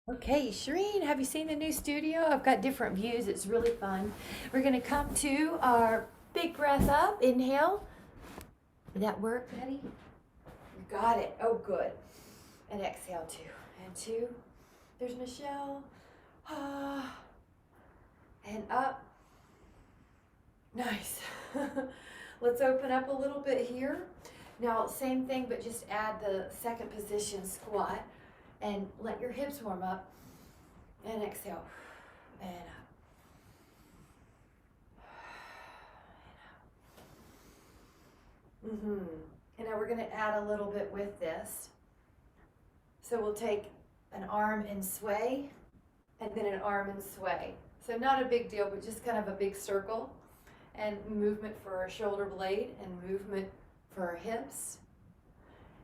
Okay, Shireen, have you seen the new studio? I've got different views. It's really fun. We're going to come to our big breath up. Inhale. Did that work, Betty? You got it. Oh, good. And exhale, two. And two. There's Michelle. Ah. And up. Nice. Let's open up a little bit here. Now, same thing, but just add the second position squat and let your hips warm up. And exhale. And up. And now we're going to add a little bit with this. So we'll take an arm and sway, and then an arm and sway. So not a big deal, but just kind of a big circle. And movement for our shoulder blade and movement for our hips.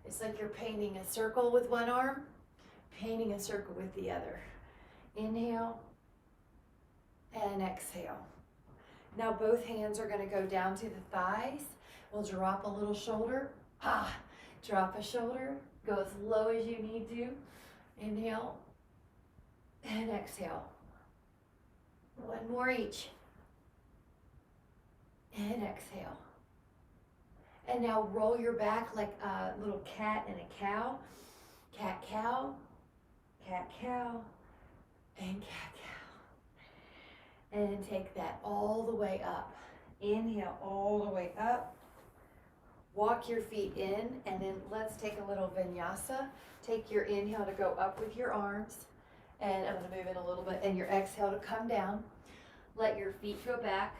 It's like you're painting a circle with one arm, painting a circle with the other. Inhale and exhale. Now both hands are going to go down to the thighs. We'll drop a little shoulder. Drop a shoulder. Go as low as you need to. Inhale and exhale. One more each. And exhale. And now roll your back like a little cat and a cow. Cat, cow. Cat, cow. And cat, cow. And take that all the way up. Inhale all the way up. Walk your feet in, and then let's take a little vinyasa. Take your inhale to go up with your arms. And I'm going to move in a little bit. And your exhale to come down. Let your feet go back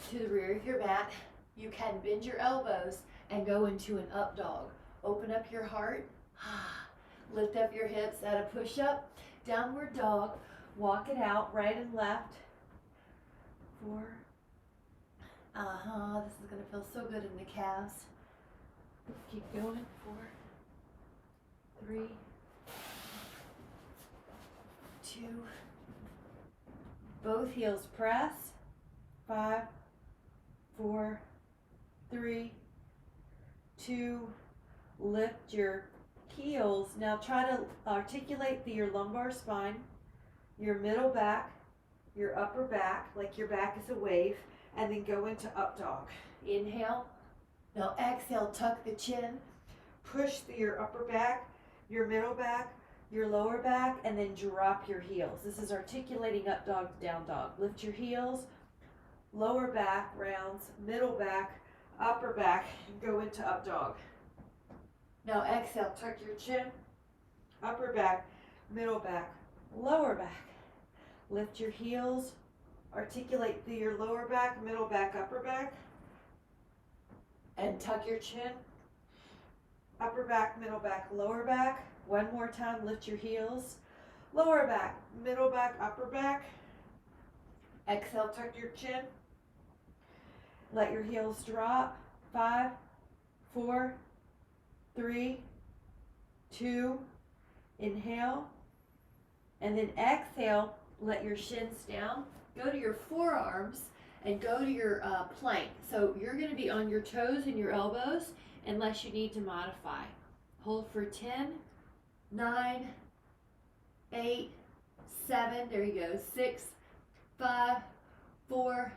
to the rear of your mat. You can bend your elbows and go into an up dog. Open up your heart. Lift up your hips at a push-up. Downward dog. Walk it out, right and left. 4. This is going to feel so good in the calves. Keep going. 4, 3, 2. Both heels press. 5, 4, 3, 2. Lift your heels. Now try to articulate your lumbar spine, your middle back, your upper back, like your back is a wave, and then go into up dog. Inhale. Now exhale, tuck the chin, push your upper back, your middle back, your lower back, and then drop your heels. This is articulating up dog, down dog. Lift your heels, lower back rounds, middle back, upper back, and go into up dog. Now exhale, tuck your chin, upper back, middle back, lower back. Lift your heels, articulate through your lower back, middle back, upper back, and tuck your chin, upper back, middle back, lower back. One more time, lift your heels, lower back, middle back, upper back. Exhale, tuck your chin. Let your heels drop. 5, 4, 3, 2. Inhale. And then exhale, let your shins down. Go to your forearms and go to your plank. So you're going to be on your toes and your elbows unless you need to modify. Hold for 10, 9, 8, 7. There you go. 6, 5, 4,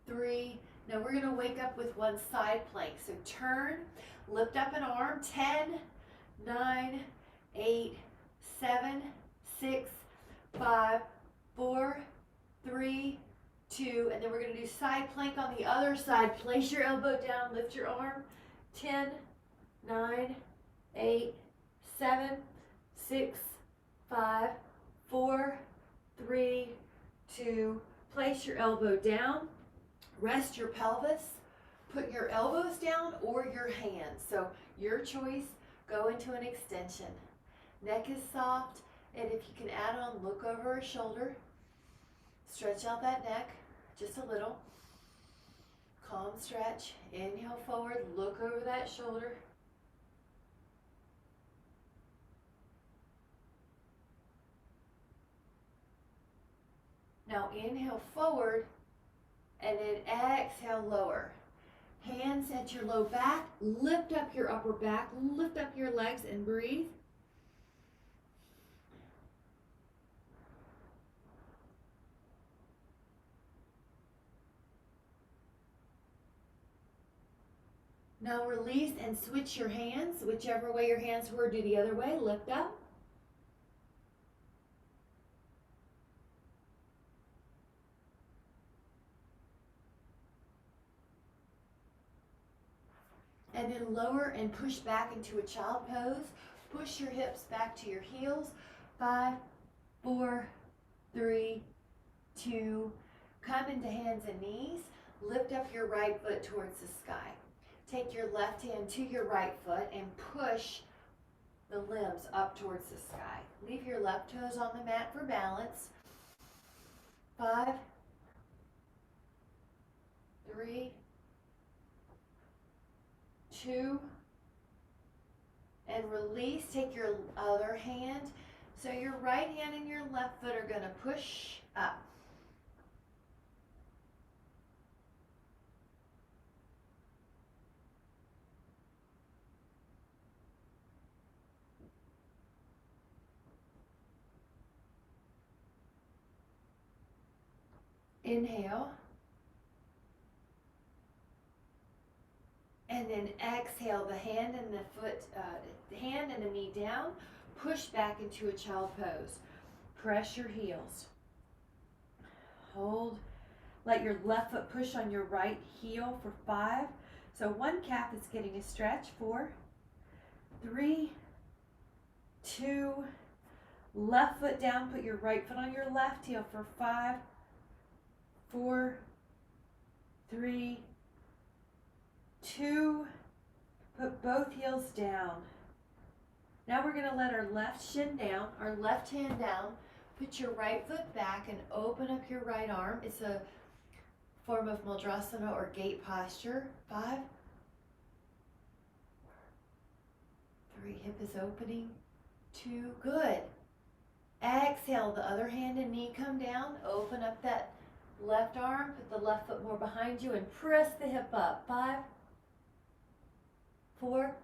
3. Now we're going to wake up with one side plank. So turn, lift up an arm. 10, 9, 8, 7, 6, 5, 4, 3, 2, and then we're going to do side plank on the other side. Place your elbow down, lift your arm. 10, 9, 8, 7, 6, 5, 4, 3, 2. Place your elbow down. Rest your pelvis. Put your elbows down or your hands. So your choice. Go into an extension. Neck is soft, and if you can add on, look over a shoulder. Stretch out that neck just a little. Calm stretch. Inhale forward, look over that shoulder. Now inhale forward, and then exhale lower. Hands at your low back, lift up your upper back, lift up your legs and breathe. Now release and switch your hands. Whichever way your hands were, do the other way. Lift up. And then lower and push back into a child pose. Push your hips back to your heels. 5, 4, 3, 2. Come into hands and knees. Lift up your right foot towards the sky. Take your left hand to your right foot and push the limbs up towards the sky. Leave your left toes on the mat for balance. 5, 3, 2, and release. Take your other hand. So your right hand and your left foot are going to push up. Inhale. And then exhale, the hand and the foot, the hand and the knee down. Push back into a child pose. Press your heels. Hold. Let your left foot push on your right heel for 5. So one calf is getting a stretch. 4, 3, 2. Left foot down. Put your right foot on your left heel for 5, 4, 3, 2. Put both heels down. Now we're going to let our left shin down, our left hand down. Put your right foot back and open up your right arm. It's a form of Mudrasana or gate posture. 5, 3, hip is opening. 2, good. Exhale, the other hand and knee come down. Open up that left arm. Put the left foot more behind you and press the hip up. 5, 4,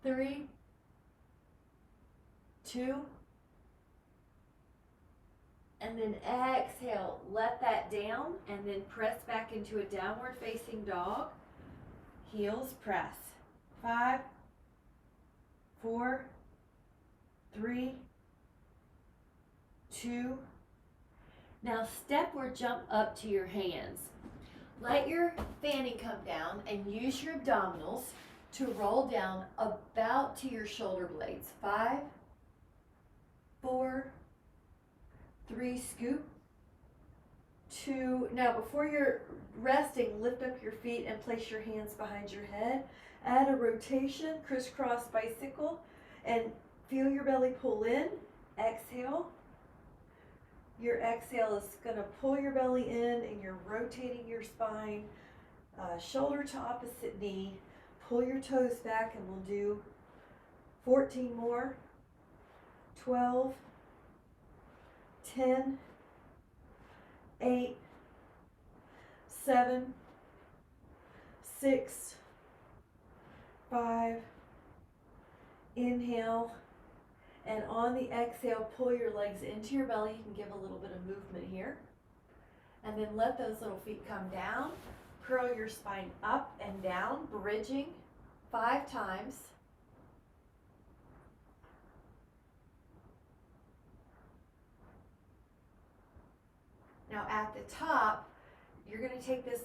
3, 2, and then exhale, let that down, and then press back into a downward facing dog. Heels press. 5, 4, 3, 2. Now step or jump up to your hands. Let your fanny come down and use your abdominals to roll down about to your shoulder blades. 5, 4, 3, scoop. 2, now before you're resting, lift up your feet and place your hands behind your head. Add a rotation, crisscross bicycle, and feel your belly pull in. Exhale. Your exhale is going to pull your belly in and you're rotating your spine, shoulder to opposite knee. Pull your toes back and we'll do 14 more. 12, 10, 8, 7, 6, 5. Inhale. And on the exhale, pull your legs into your belly. You can give a little bit of movement here. And then let those little feet come down. Curl your spine up and down, bridging 5 times. Now at the top, you're going to take this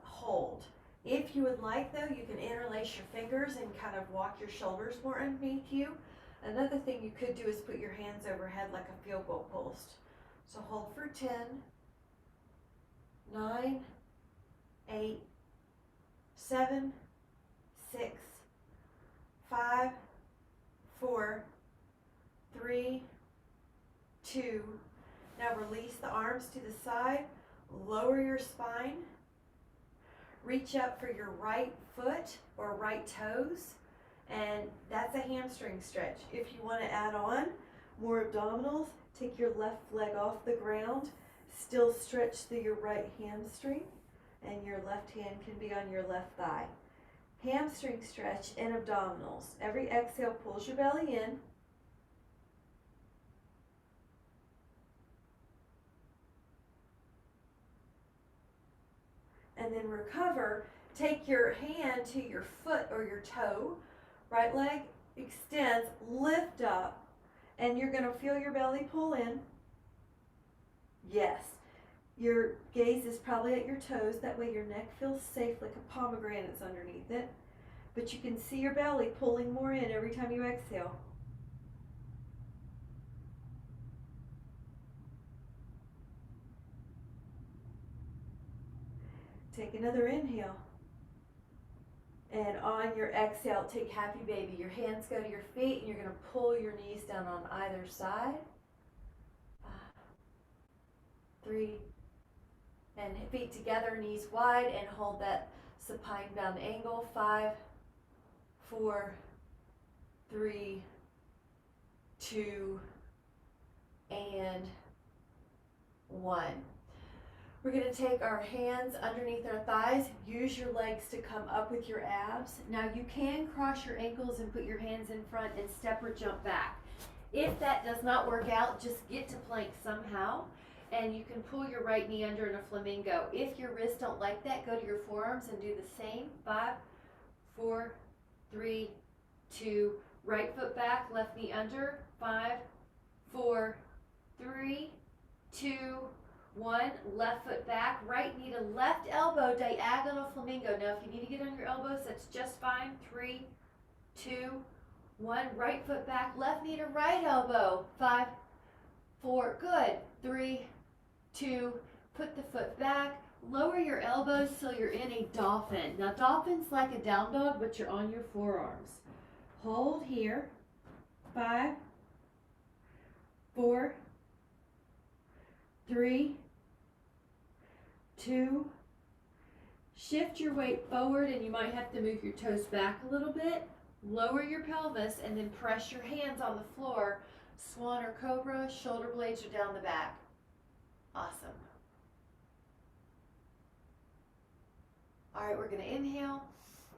hold. If you would like though, you can interlace your fingers and kind of walk your shoulders more underneath you. Another thing you could do is put your hands overhead like a field goal post. So hold for 10, 9, 8, 7, 6, 5, 4, 3, 2. Now release the arms to the side, lower your spine, reach up for your right foot or right toes, and that's a hamstring stretch. If you want to add on more abdominals, take your left leg off the ground, still stretch through your right hamstring, and your left hand can be on your left thigh. Hamstring stretch and abdominals. Every exhale pulls your belly in. And then recover take your hand to your foot or your toe, right leg extends, lift up, and you're going to feel your belly pull in. Yes. Your gaze is probably at your toes, that way your neck feels safe like a pomegranate's underneath it. But you can see your belly pulling more in every time you exhale. Take another inhale. And on your exhale, take happy baby. Your hands go to your feet and you're going to pull your knees down on either side. 5, 3, and feet together, knees wide, and hold that supine bound angle. 5, 4, 3, 2, and 1. We're going to take our hands underneath our thighs. Use your legs to come up with your abs. Now you can cross your ankles and put your hands in front and step or jump back. If that does not work out, just get to plank somehow. And you can pull your right knee under in a flamingo. If your wrists don't like that, go to your forearms and do the same. 5, 4, 3, 2, right foot back, left knee under. 5, 4, 3, 2, 1, left foot back, right knee to left elbow, diagonal flamingo. Now if you need to get on your elbows, that's just fine. 3, 2, 1, right foot back, left knee to right elbow. 5, 4, good. 3, 2, put the foot back, lower your elbows till you're in a dolphin. Now dolphin's like a down dog, but you're on your forearms. Hold here. 5, 4, 3, 2, shift your weight forward, and you might have to move your toes back a little bit. Lower your pelvis and then press your hands on the floor. Swan or cobra, shoulder blades are down the back. Awesome. All right, we're going to inhale.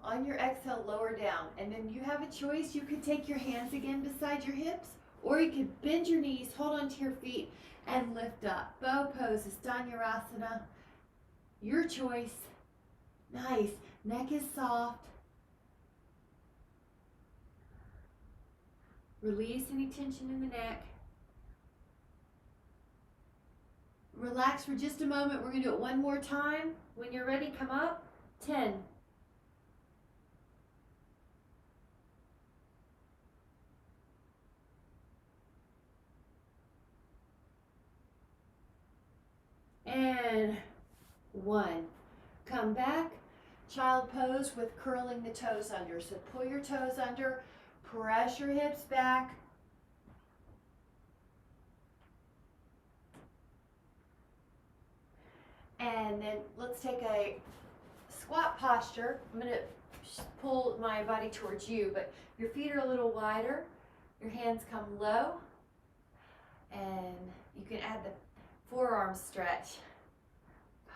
On your exhale, lower down. And then you have a choice. You could take your hands again beside your hips, or you could bend your knees, hold onto your feet, and lift up. Bow pose is Dhanurasana. Your choice. Nice. Neck is soft. Release any tension in the neck. Relax for just a moment. We're going to do it one more time. When you're ready, come up. 10. And 1. Come back. Child pose with curling the toes under. So pull your toes under, press your hips back. And then let's take a squat posture. I'm going to pull my body towards you, but your feet are a little wider. Your hands come low. And you can add the forearm stretch. 5,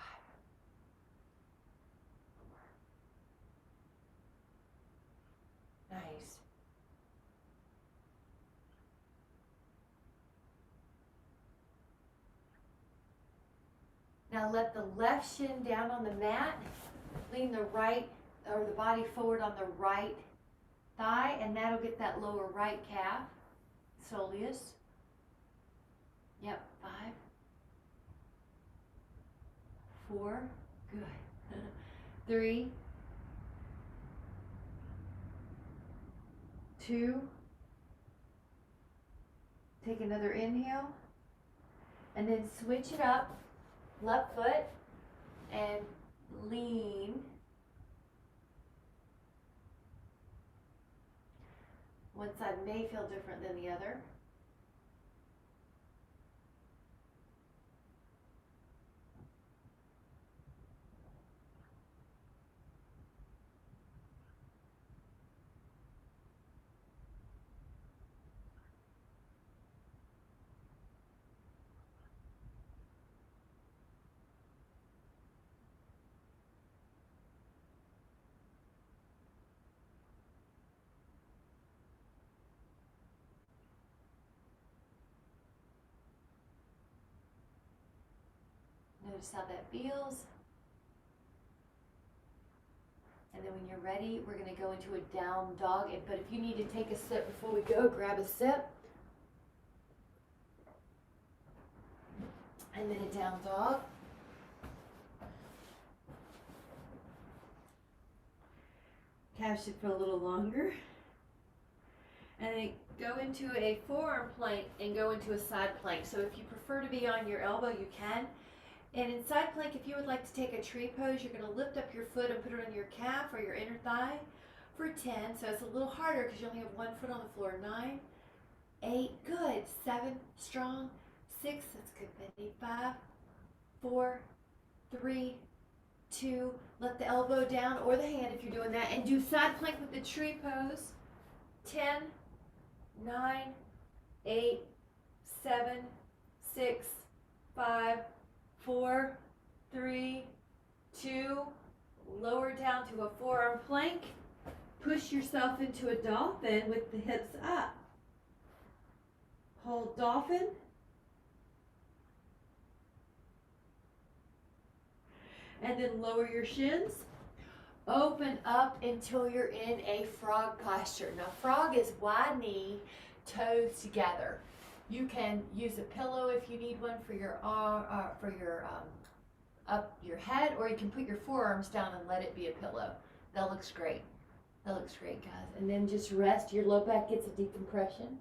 4. Nice. Now let the left shin down on the mat. Lean the right or the body forward on the right thigh, and that'll get that lower right calf. Soleus. Yep. 5, 4. Good. 3, 2. Take another inhale, and then switch it up. Left foot and lean. One side may feel different than the other. Notice how that feels. And then when you're ready, we're going to go into a down dog. But if you need to take a sip before we go, grab a sip. And then a down dog. Calves should feel a little longer. And then go into a forearm plank and go into a side plank. So if you prefer to be on your elbow, you can. And in side plank, if you would like to take a tree pose, you're going to lift up your foot and put it on your calf or your inner thigh for 10. So it's a little harder because you only have one foot on the floor. 9, 8, good. 7, strong. 6, that's good, Betty. 5, 4, 3, 2, let the elbow down or the hand if you're doing that. And do side plank with the tree pose. 10, 9, 8, 7, 6, 5, 4, 3, 2, lower down to a forearm plank. Push yourself into a dolphin with the hips up. Hold dolphin. And then lower your shins. Open up until you're in a frog posture. Now frog is wide knee, toes together. You can use a pillow if you need one for your arm, up your head, or you can put your forearms down and let it be a pillow. That looks great. That looks great, guys. And then just rest. Your low back gets a decompression.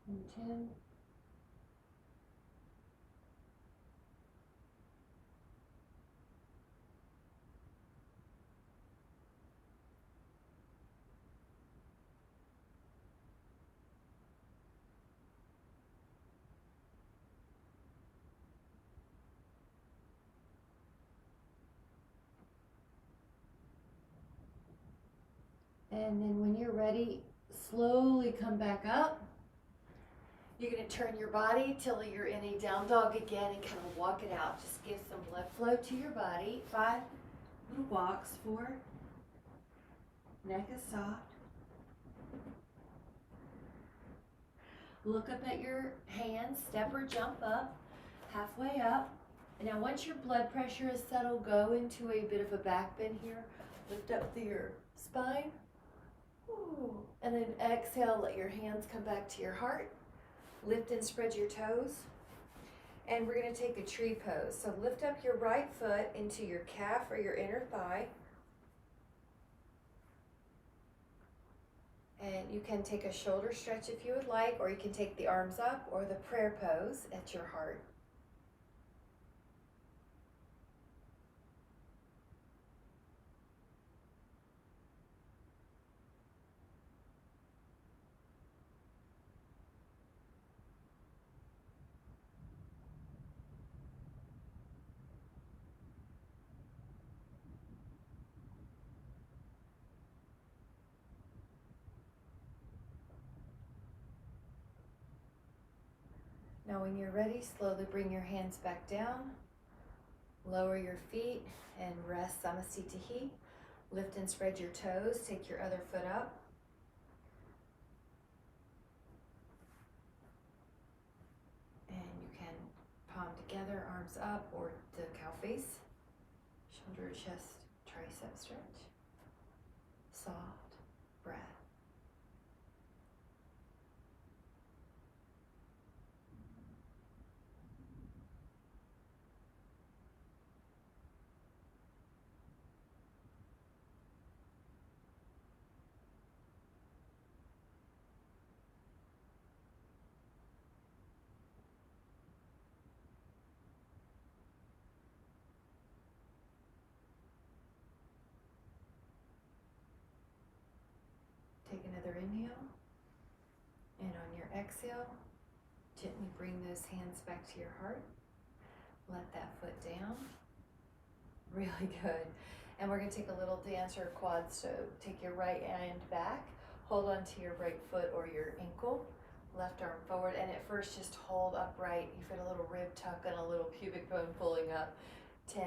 And 10. And then when you're ready, slowly come back up. You're going to turn your body till you're in a down dog again and kind of walk it out. Just give some blood flow to your body. 5 little walks. 4. Neck is soft. Look up at your hands. Step or jump up. Halfway up. And now once your blood pressure is settled, go into a bit of a back bend here. Lift up through your spine. Ooh. And then exhale, let your hands come back to your heart. Lift and spread your toes. And we're going to take a tree pose. So lift up your right foot into your calf or your inner thigh. And you can take a shoulder stretch if you would like, or you can take the arms up or the prayer pose at your heart. Now when you're ready, slowly bring your hands back down. Lower your feet and rest Samasthiti. Lift and spread your toes. Take your other foot up. And you can palm together, arms up, or the cow face. Shoulder, chest, tricep stretch. Soft breath. Gently bring those hands back to your heart. Let that foot down. Really good. And we're going to take a little dance or quad. So take your right hand back, hold on to your right foot or your ankle, left arm forward, and at first just hold upright. You feel a little rib tuck and a little pubic bone pulling up. 10.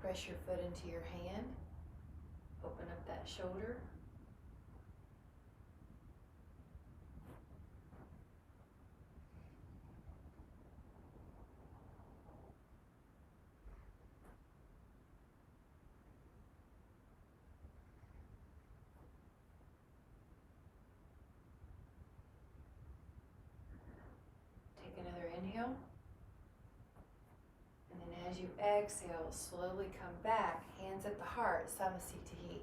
Press your foot into your hand. Open up that shoulder. Take another inhale. And then as you exhale, slowly come back, hands at the heart, Samasthiti.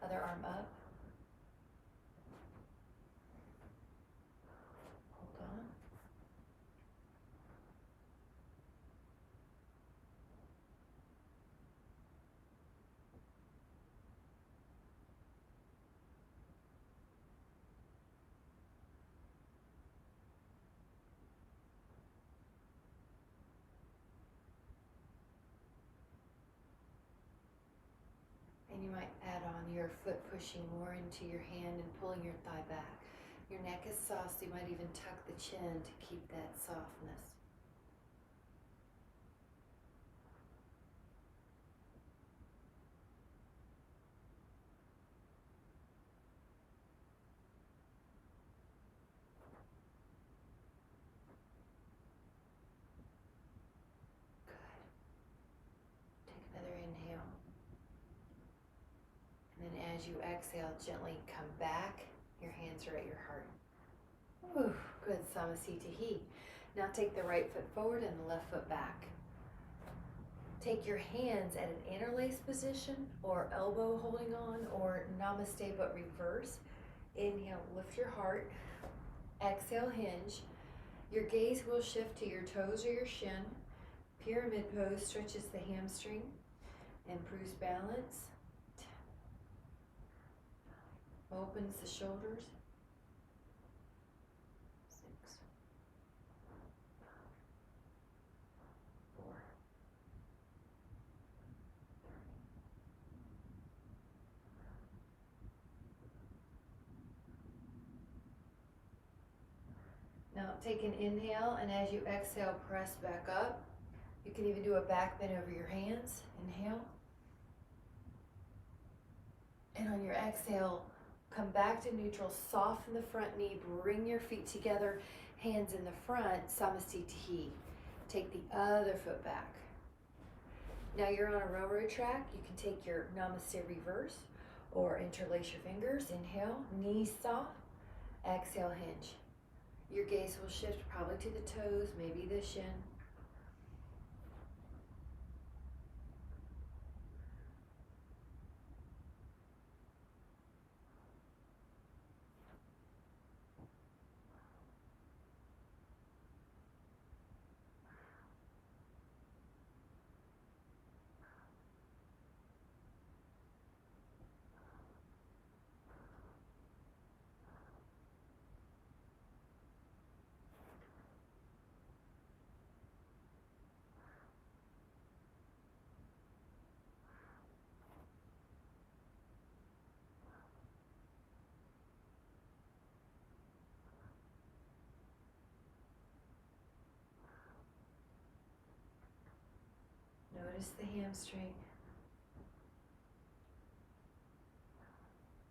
Other arm up. Hold on. And you might add on your foot pushing more into your hand and pulling your thigh back. Your neck is soft, so you might even tuck the chin to keep that softness. Good. Take another inhale. And then as you exhale, gently come back. Your hands are at your heart. Ooh, good, Samasthiti. Now take the right foot forward and the left foot back. Take your hands at an interlace position or elbow holding on or namaste but reverse. Inhale, lift your heart. Exhale, hinge. Your gaze will shift to your toes or your shin. Pyramid pose stretches the hamstring, improves balance, opens the shoulders. 6, 4, 3. Now take an inhale, and as you exhale, press back up. You can even do a back bend over your hands. Inhale. And on your exhale, come back to neutral, soften the front knee, bring your feet together, hands in the front, Samasthiti. Take the other foot back. Now you're on a railroad track. You can take your namaste reverse or interlace your fingers. Inhale, knees soft. Exhale, hinge. Your gaze will shift probably to the toes, maybe the shin. Notice the hamstring.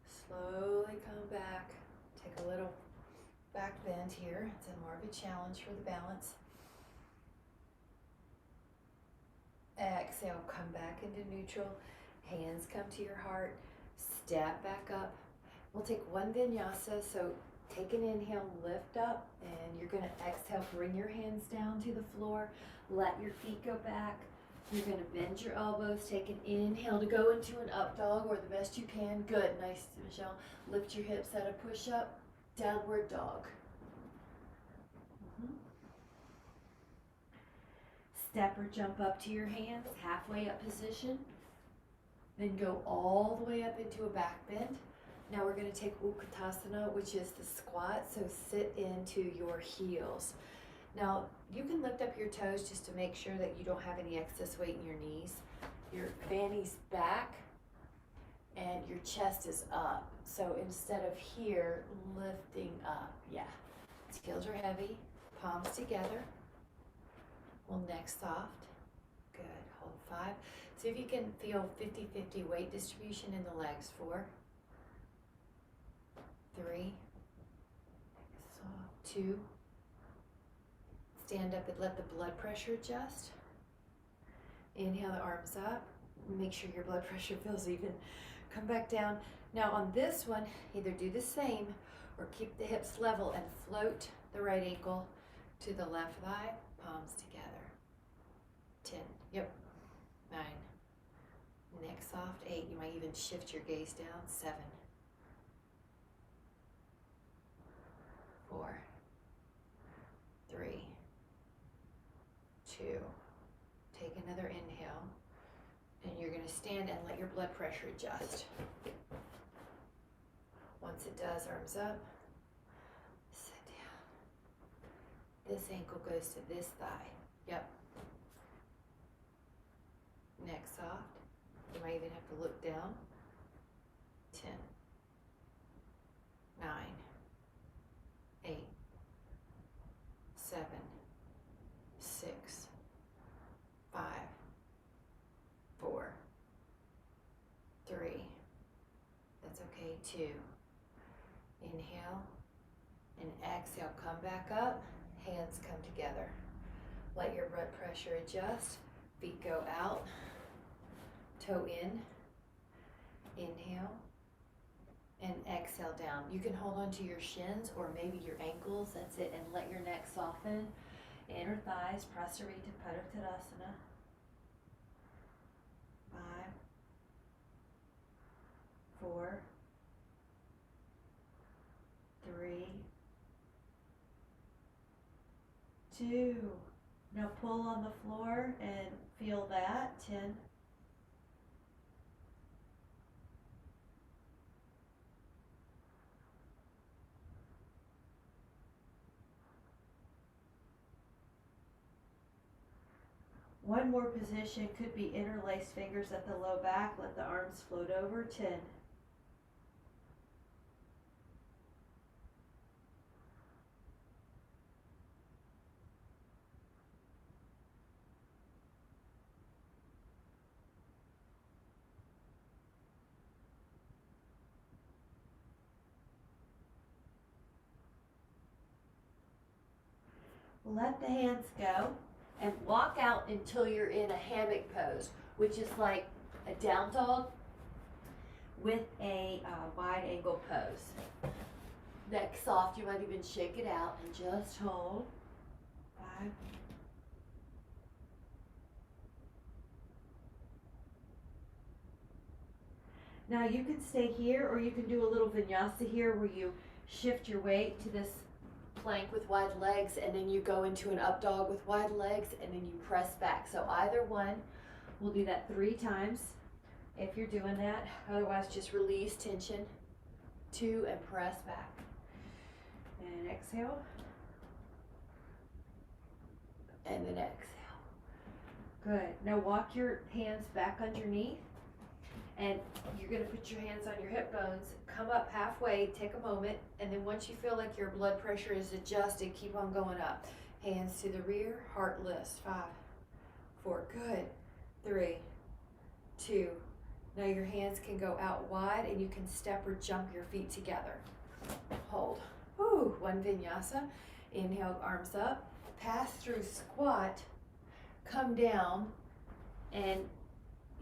Slowly come back. Take a little back bend here. It's a more of a challenge for the balance. Exhale, come back into neutral. Hands come to your heart. Step back up. We'll take one vinyasa. So take an inhale, lift up, and you're going to exhale. Bring your hands down to the floor. Let your feet go back. You're going to bend your elbows. Take an inhale to go into an up dog or the best you can. Good. Nice, Michelle. Lift your hips at a push up. Downward dog. Step or jump up to your hands. Halfway up position. then go all the way up into a back bend. Now we're going to take Utkatasana, which is the squat, so sit into your heels. Now you can lift up your toes just to make sure that you don't have any excess weight in your knees. Your fanny's back and your chest is up. So instead of here, lifting up, yeah. Heels are heavy, palms together. Well, neck soft. Good, hold 5. See if you can feel 50-50 weight distribution in the legs. 4, 3, soft, 2. Stand up and let the blood pressure adjust. Inhale the arms up. Make sure your blood pressure feels even. Come back down. Now on this one, either do the same or keep the hips level and float the right ankle to the left thigh, palms together. 10, yep, 9, neck soft, 8, you might even shift your gaze down, 7, 4, 3, 2, take another inhale, and you're going to stand and let your blood pressure adjust. Once it does, arms up, sit down. This ankle goes to this thigh, yep. Neck soft. You might even have to look down. 10, 9, 8, 7, 6, 5, 4, 3. That's okay. 2. Inhale and exhale. Come back up. Hands come together. Let your blood pressure adjust. Feet go out. Toe in. Inhale and exhale down. You can hold on to your shins or maybe your ankles. That's it. And let your neck soften. Inner thighs. Prasarita Padottanasana. 5, 4, 3, 2. Now pull on the floor and feel that. 10. One more position could be interlaced fingers at the low back. Let the arms float over. 10. Let the hands go and walk out until you're in a hammock pose, which is like a down dog with a wide angle pose. Neck soft, you might even shake it out and just hold. 5. Now you can stay here or you can do a little vinyasa here where you shift your weight to this plank with wide legs and then you go into an up dog with wide legs and then you press back. So either one, we'll do that 3 times if you're doing that. Otherwise just release tension. 2 and press back. And exhale. And then exhale. Good. Now walk your hands back underneath. And you're going to put your hands on your hip bones, come up halfway, take a moment, and then once you feel like your blood pressure is adjusted, keep on going up. Hands to the rear, heart lifts. 5, 4, good. 3, 2. Now your hands can go out wide and you can step or jump your feet together. Hold. Woo. 1 vinyasa. Inhale, arms up. Pass through squat. Come down and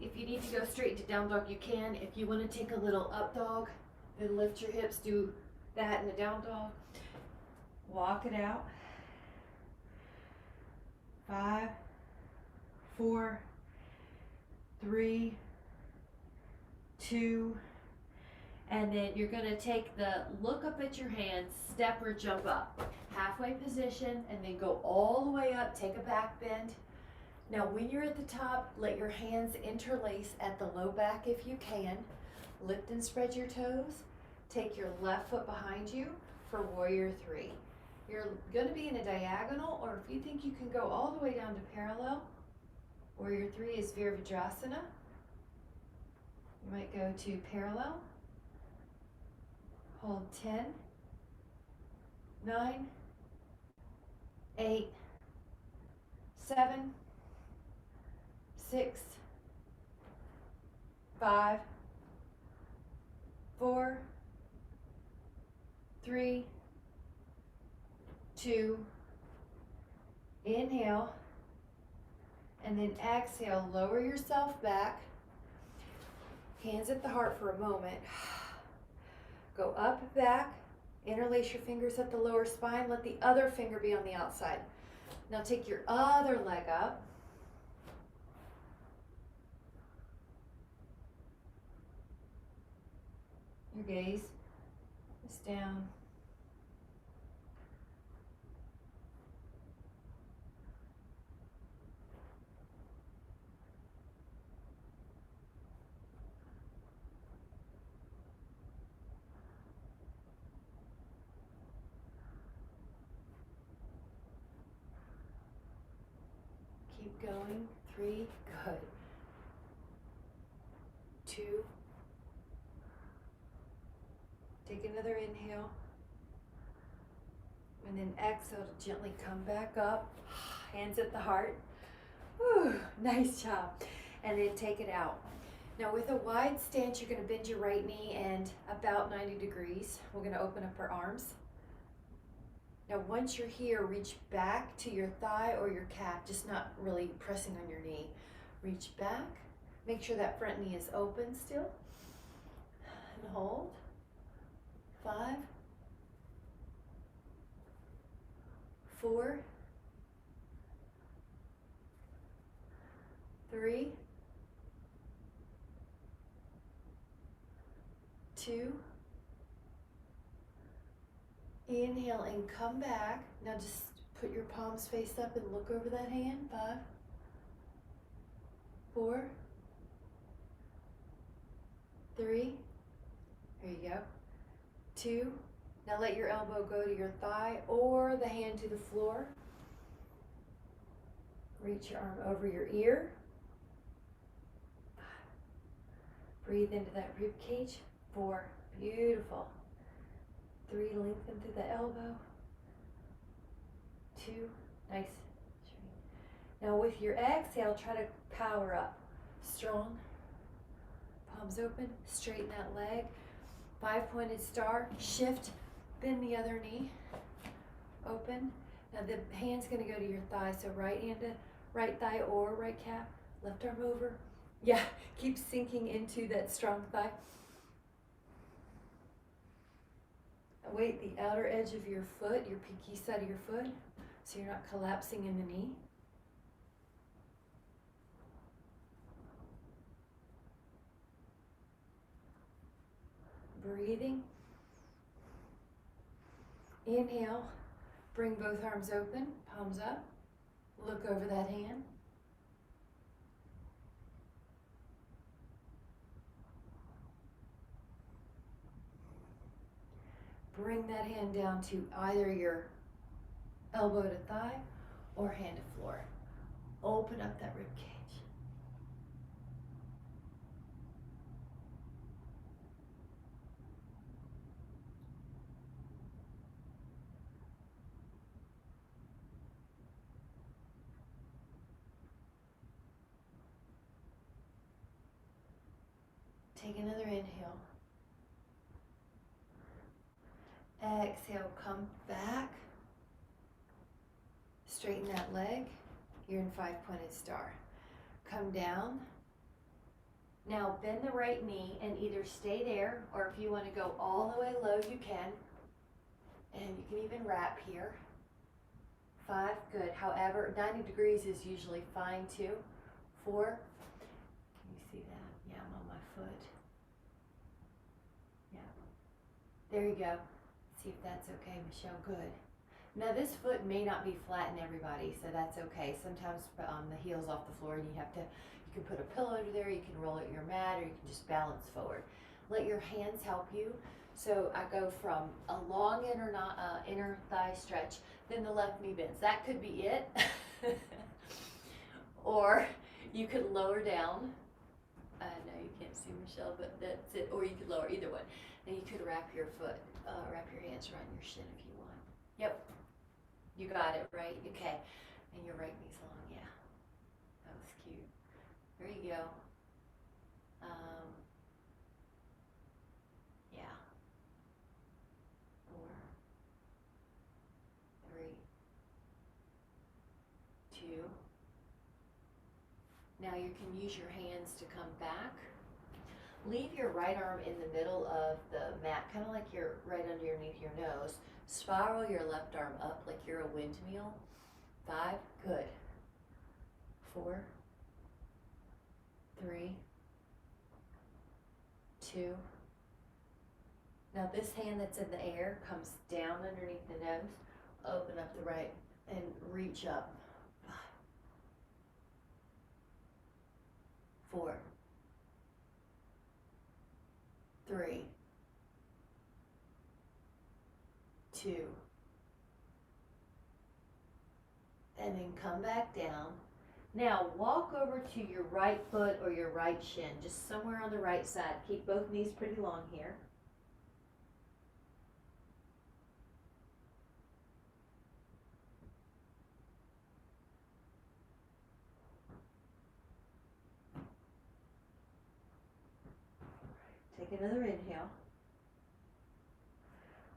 if you need to go straight to down dog, you can. If you want to take a little up dog, then lift your hips, do that in the down dog. Walk it out. 5, 4, 3, 2, and then you're going to take the look up at your hands, step or jump up. Halfway position, and then go all the way up, take a back bend, Now when you're at the top, let your hands interlace at the low back if you can. Lift and spread your toes. Take your left foot behind you for warrior three. You're going to be in a diagonal, or if you think you can go all the way down to parallel, warrior three is Virabhadrasana. You might go to parallel. Hold 10, 9, 8, 7, 6, 5, 4, 3, 2, inhale, and then exhale, lower yourself back, hands at the heart for a moment, go up, back, interlace your fingers at the lower spine, let the other finger be on the outside. Now take your other leg up, your gaze is down. Keep going. 3, good. 2, take another inhale, and then exhale to gently come back up, hands at the heart. Whew, nice job. And then take it out. Now with a wide stance, you're going to bend your right knee and about 90 degrees. We're going to open up our arms. Now once you're here, reach back to your thigh or your calf, just not really pressing on your knee. Reach back, make sure that front knee is open still, and hold. 5, 4, 3, 2, inhale and come back. Now just put your palms face up and look over that hand. 5, 4, 3, there you go. 2, now let your elbow go to your thigh or the hand to the floor. Reach your arm over your ear. 5, breathe into that rib cage. 4, beautiful. 3, lengthen through the elbow. 2, nice. Now with your exhale, try to power up. Strong, palms open, straighten that leg. 5-pointed star, shift, bend the other knee, open. Now the hand's gonna go to your thigh, so right hand to right thigh or right calf, left arm over. Yeah, keep sinking into that strong thigh. Weight the outer edge of your foot, your pinky side of your foot, so you're not collapsing in the knee. Breathing. Inhale, bring both arms open, palms up, look over that hand. Bring that hand down to either your elbow to thigh or hand to floor. Open up that rib cage. Take another inhale. Exhale, come back. Straighten that leg. You're in 5-pointed star. Come down. Now bend the right knee and either stay there, or if you want to go all the way low, you can. And you can even wrap here. 5, good. However, 90 degrees is usually fine too. 4, can you see that? Yeah, I'm on my foot. Yeah. There you go. See if that's okay, Michelle. Good. Now this foot may not be flat in everybody, so that's okay. Sometimes the heel's off the floor and you can put a pillow under there, you can roll it your mat, or you can just balance forward. Let your hands help you. So I go from a long inner thigh stretch, then the left knee bends. That could be it. Or you could lower down. I know you can't see Michelle, but that's it. Or you could lower, either one. Then you could wrap your hands around your shin if you want. Yep. You got it, right? Okay. And your right knee's long, yeah. That was cute. There you go. Yeah. 4, 3, 2. Now you can use your hands to come back. Leave your right arm in the middle of the mat, kind of like you're right underneath your nose. Spiral your left arm up like you're a windmill. 5, good. 4, 3, 2. Now this hand that's in the air comes down underneath the nose. Open up the right and reach up. 5, 4, 3, 2, and then come back down. Now walk over to your right foot or your right shin, just somewhere on the right side. Keep both knees pretty long here. Take another inhale.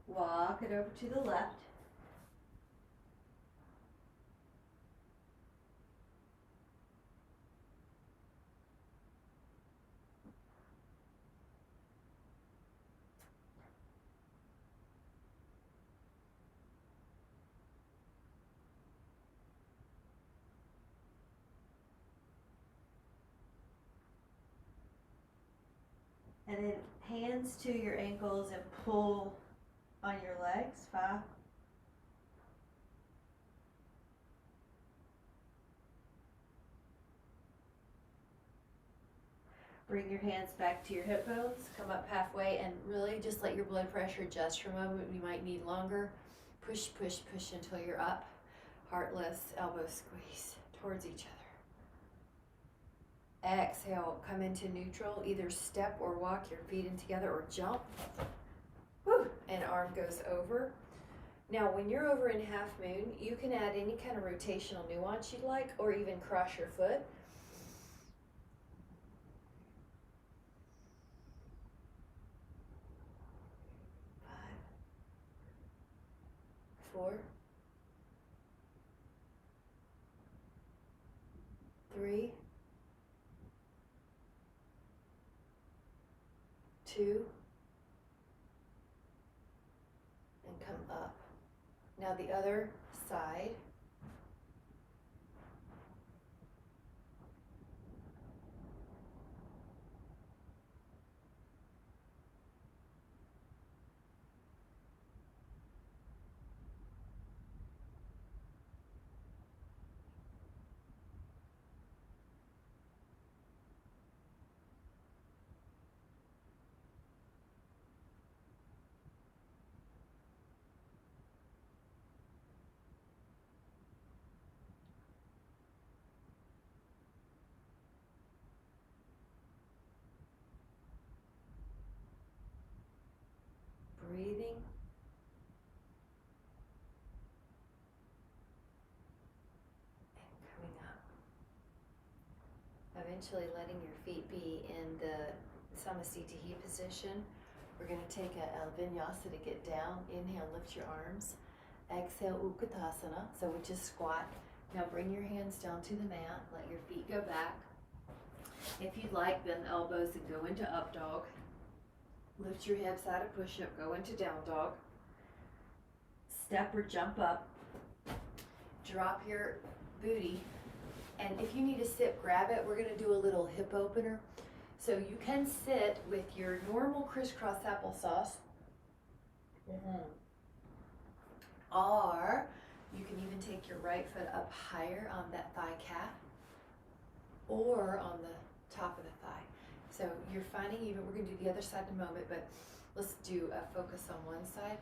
Walk it over to the left. And then hands to your ankles and pull on your legs. 5, 'Bring your hands back to your hip bones. Come up halfway and really just let your blood pressure adjust for a moment. You might need longer. Push, push, push until you're up. Heartless, elbow squeeze towards each other. Exhale, come into neutral. Either step or walk your feet in together or jump. Woo, and arm goes over. Now, when you're over in half moon, you can add any kind of rotational nuance you'd like, or even cross your foot. 5, 4, 3, 2, and come up. Now the other side. Breathing. And coming up. Eventually letting your feet be in the Samasthiti position. We're going to take a vinyasa to get down. Inhale, lift your arms. Exhale, Utkatasana. So we just squat. Now bring your hands down to the mat. Let your feet go back. If you'd like, bend the elbows and go into up dog. Lift your hips out of push-up, go into down dog. Step or jump up. Drop your booty. And if you need to sit, grab it. We're going to do a little hip opener. So you can sit with your normal crisscross applesauce Or you can even take your right foot up higher on that thigh cap or on the top of the thigh. So you're finding even, we're gonna do the other side in a moment, but let's do a focus on one side.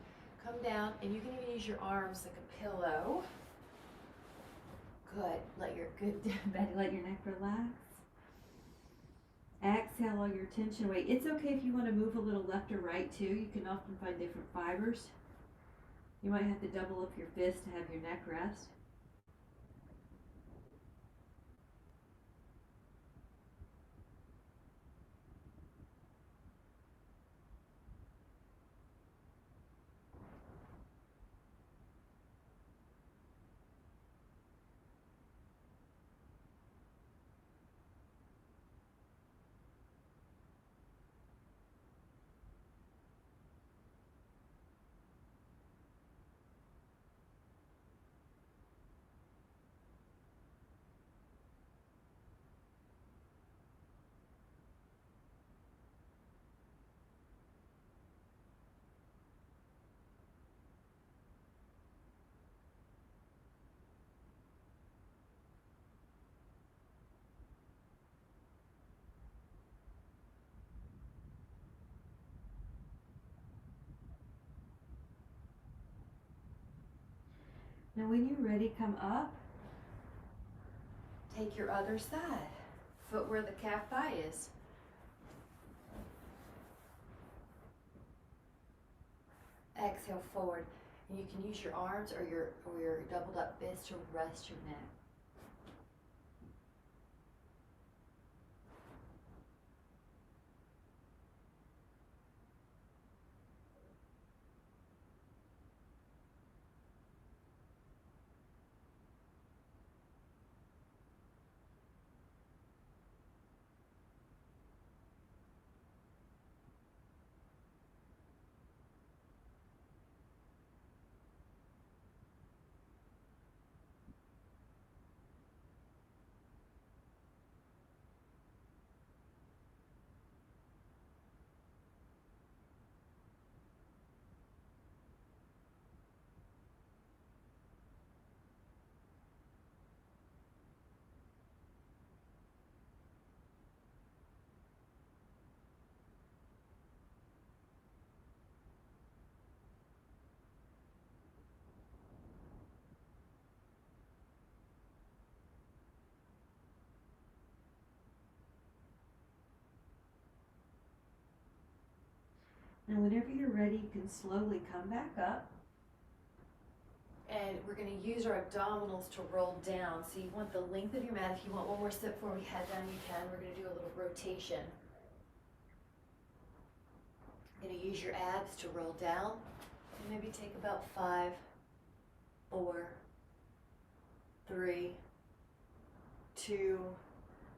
Come down, and you can even use your arms like a pillow. Good, Betty, let your neck relax. Exhale all your tension away. It's okay if you want to move a little left or right too. You can often find different fibers. You might have to double up your fist to have your neck rest. Now when you're ready, come up. Take your other side. Foot where the calf thigh is. Exhale forward. And you can use your arms or your doubled up fist to rest your neck. And whenever you're ready, you can slowly come back up. And we're going to use our abdominals to roll down. So you want the length of your mat. If you want one more step before we head down, you can. We're going to do a little rotation. You're going to use your abs to roll down. And maybe take about 5, 4, 3, 2.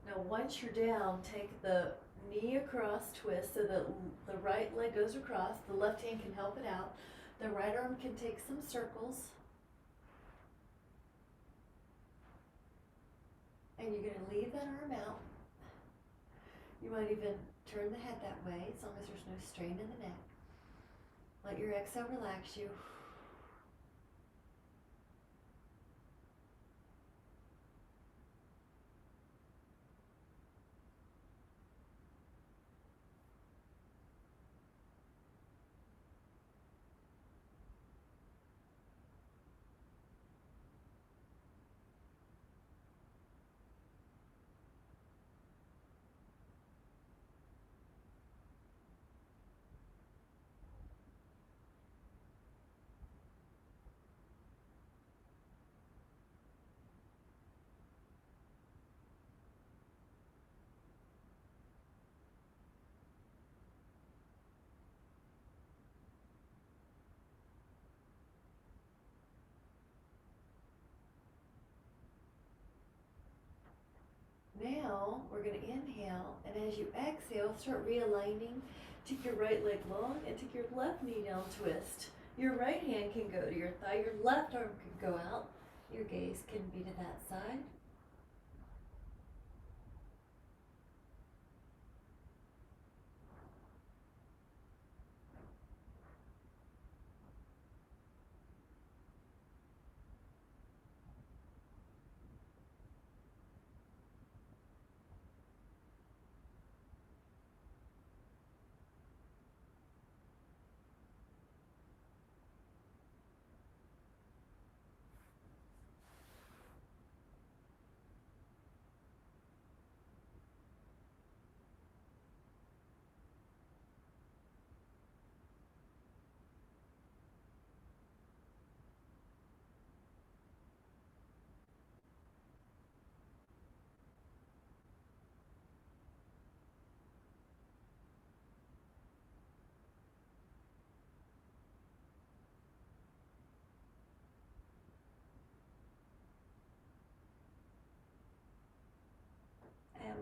Now once you're down, take the knee across, twist so that the right leg goes across. The left hand can help it out. The right arm can take some circles. And you're going to leave that arm out. You might even turn the head that way as long as there's no strain in the neck. Let your exhale relax you. Now we're going to inhale, and as you exhale, start realigning. Take your right leg long and take your left knee down, twist. Your right hand can go to your thigh, your left arm can go out. Your gaze can be to that side.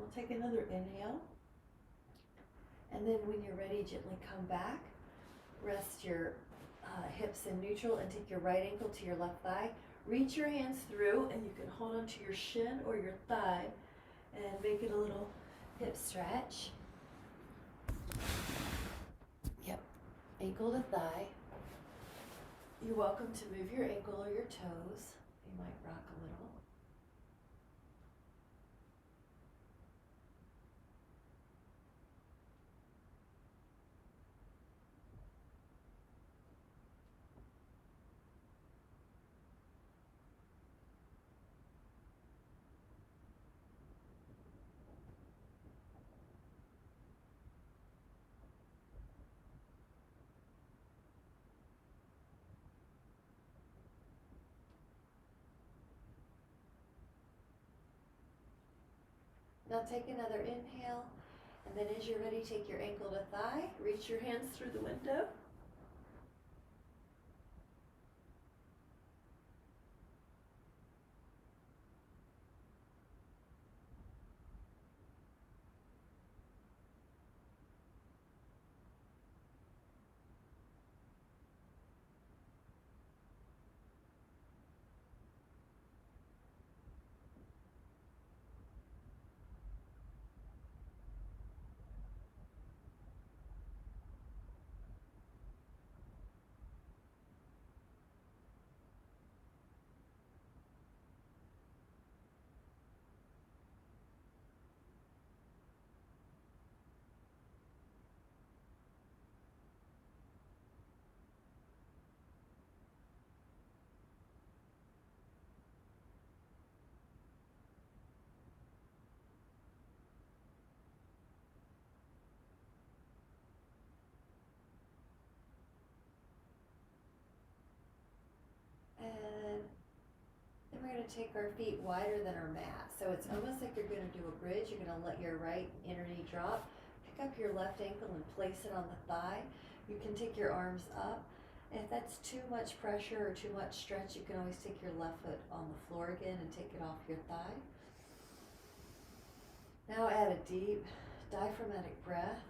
we'll take another inhale. And then when you're ready, gently come back. Rest your hips in neutral and take your right ankle to your left thigh. Reach your hands through and you can hold onto your shin or your thigh and make it a little hip stretch. Yep, ankle to thigh. You're welcome to move your ankle or your toes. You might rock a little. Now take another inhale, and then as you're ready, take your ankle to thigh, reach your hands through the window. And then we're going to take our feet wider than our mat. So it's almost like you're going to do a bridge. You're going to let your right inner knee drop. Pick up your left ankle and place it on the thigh. You can take your arms up. If that's too much pressure or too much stretch, you can always take your left foot on the floor again and take it off your thigh. Now add a deep diaphragmatic breath.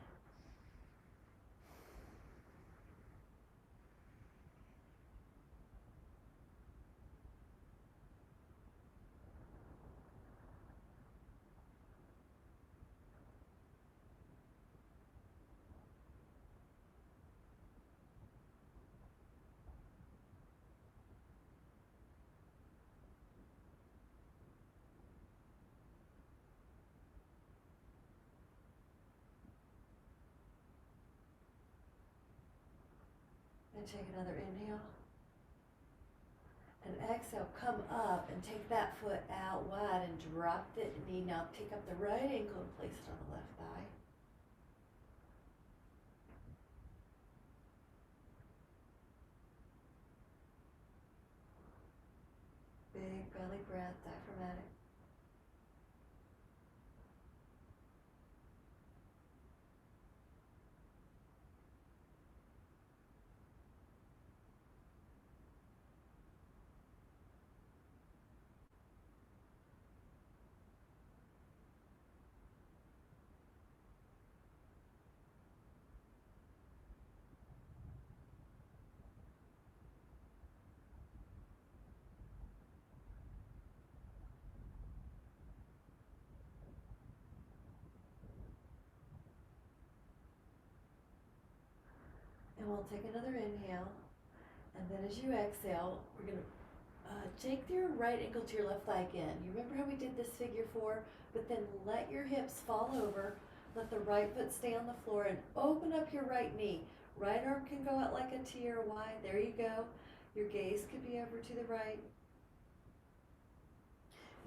And take another inhale. And exhale, come up and take that foot out wide and drop the knee. Now take up the right ankle and place it on the left thigh. Big belly breath, diaphragmatic. And we'll take another inhale. And then as you exhale, we're going to take your right ankle to your left thigh again. You remember how we did this figure 4? But then let your hips fall over. Let the right foot stay on the floor and open up your right knee. Right arm can go out like a T or Y. There you go. Your gaze could be over to the right.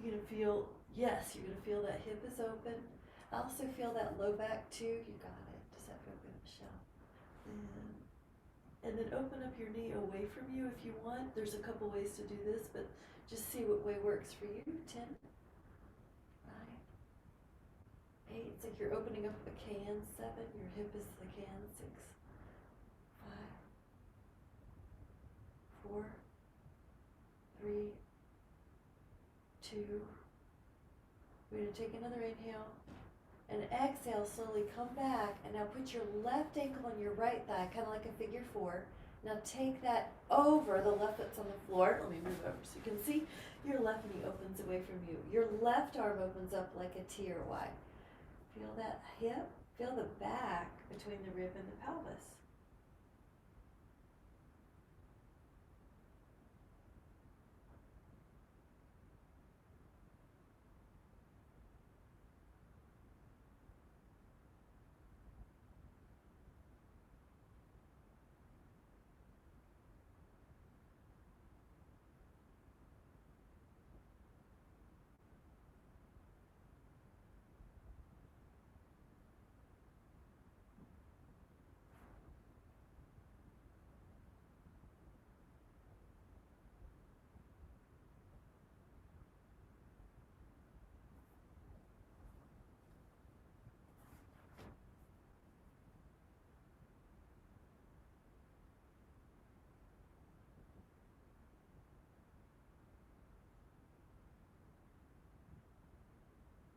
You're going to feel, yes, you're going to feel that hip is open. I also feel that low back too. You got it. Does that feel good, Michelle? And then open up your knee away from you if you want. There's a couple ways to do this, but just see what way works for you. 10, 9, 8. It's like you're opening up a can. 7. Your hip is the can. 6, 5, 4, 3, 2, We're going to take another inhale. And exhale, slowly come back. And now put your left ankle on your right thigh, kind of like a figure 4. Now take that over. The left foot's on the floor. Let me move over so you can see. Your left knee opens away from you. Your left arm opens up like a T or Y. Feel that hip. Feel the back between the rib and the pelvis.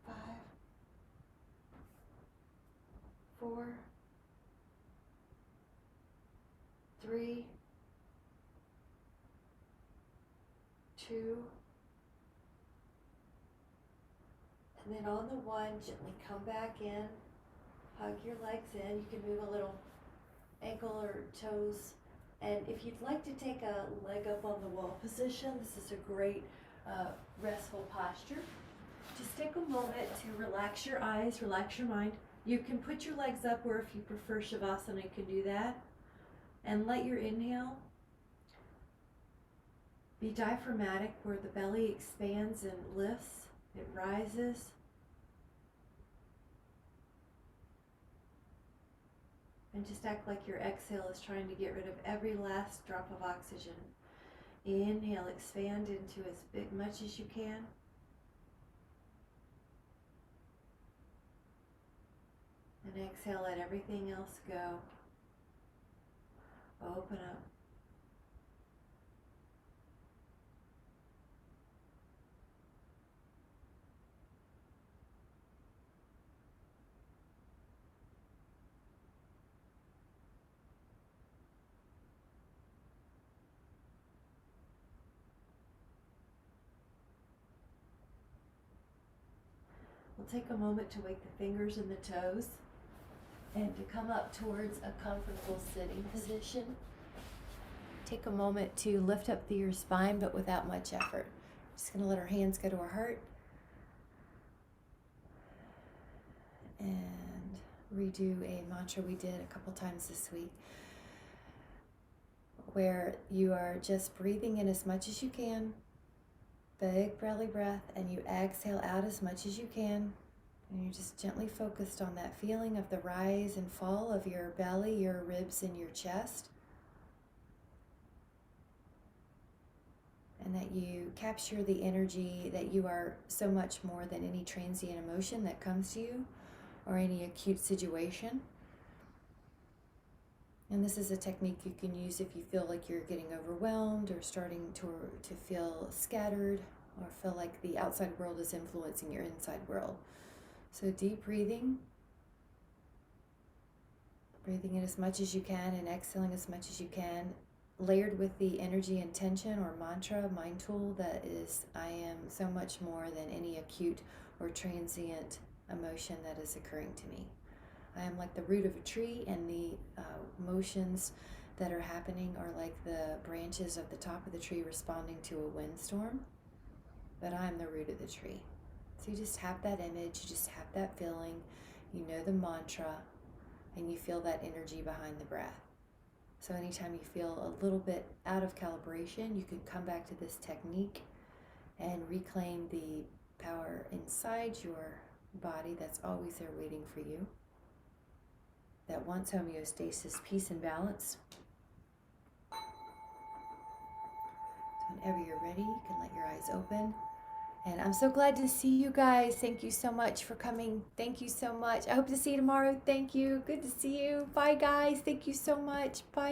Five, 4, 3, 2, and then on the 1, gently come back in, hug your legs in. You can move a little ankle or toes, and if you'd like to take a leg up on the wall position, this is a great restful posture. Just take a moment to relax your eyes, relax your mind. You can put your legs up, or if you prefer Shavasana, you can do that. And let your inhale be diaphragmatic, where the belly expands and lifts, it rises. And just act like your exhale is trying to get rid of every last drop of oxygen. Inhale, expand into as much as you can. And exhale, let everything else go. Open up. We'll take a moment to wake the fingers and the toes and to come up towards a comfortable sitting position. Take a moment to lift up through your spine, but without much effort. Just going to let our hands go to our heart and redo a mantra we did a couple times this week, where you are just breathing in as much as you can, big belly breath, and you exhale out as much as you can. And you're just gently focused on that feeling of the rise and fall of your belly, your ribs, and your chest. And that you capture the energy that you are so much more than any transient emotion that comes to you or any acute situation. And this is a technique you can use if you feel like you're getting overwhelmed or starting to feel scattered or feel like the outside world is influencing your inside world. So deep breathing in as much as you can and exhaling as much as you can, layered with the energy intention or mantra, mind tool that is, I am so much more than any acute or transient emotion that is occurring to me. I am like the root of a tree, and the motions that are happening are like the branches of the top of the tree responding to a windstorm, but I'm the root of the tree. So you just have that image, you just have that feeling, you know the mantra, and you feel that energy behind the breath. So anytime you feel a little bit out of calibration, you can come back to this technique and reclaim the power inside your body that's always there waiting for you, that wants homeostasis, peace, and balance. So whenever you're ready, you can let your eyes open. And I'm so glad to see you guys. Thank you so much for coming. Thank you so much. I hope to see you tomorrow. Thank you. Good to see you. Bye, guys. Thank you so much. Bye.